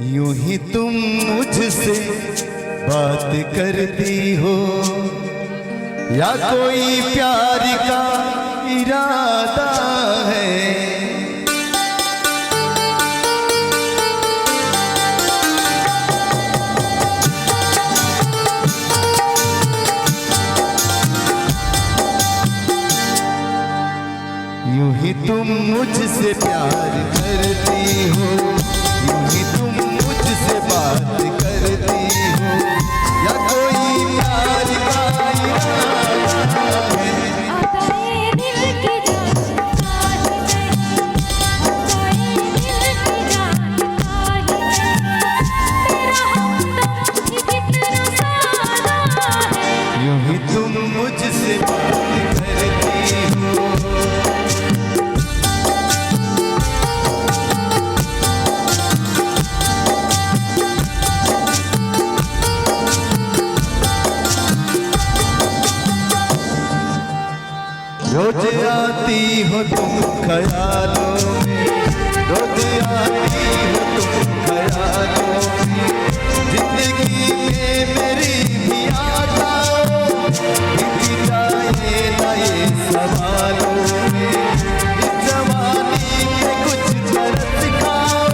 यूं ही तुम मुझसे बात करती हो या कोई प्यार का इरादा है। यूं ही तुम मुझसे प्यार करती हो, यूं ही तुम मुझसे बात करती हो या कोई प्यार का इरादा है। यूं ही तुम मुझसे बात करती हो, रोज आती हो तुम ख्यालों में, रोज आती हो तुम ख्यालों में, जिंदगी में मेरी भी आ जाओ, बीत जाए ना ये सवालों में, इस जवानी के कुछ तरस खाओ।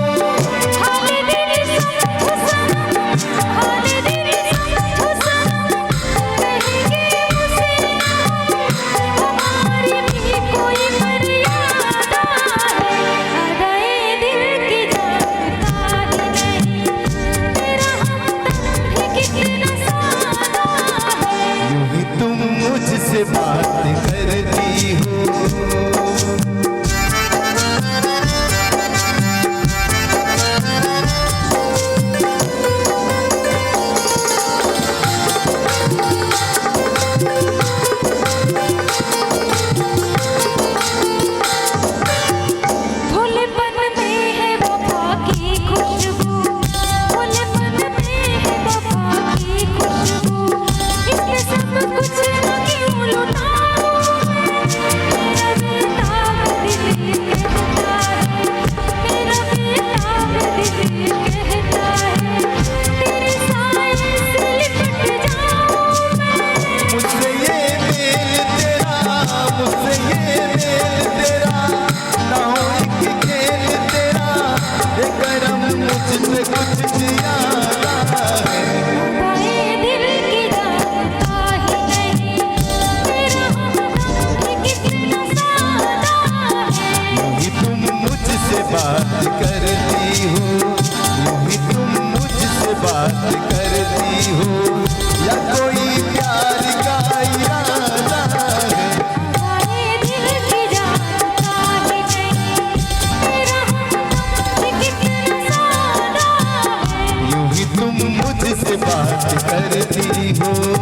मुझसे बात करती हो, बात करती हो, यूं ही तुम मुझसे बात करती हो या कोई प्यार का इरादा है। यूं ही तुम मुझसे बात करती हो।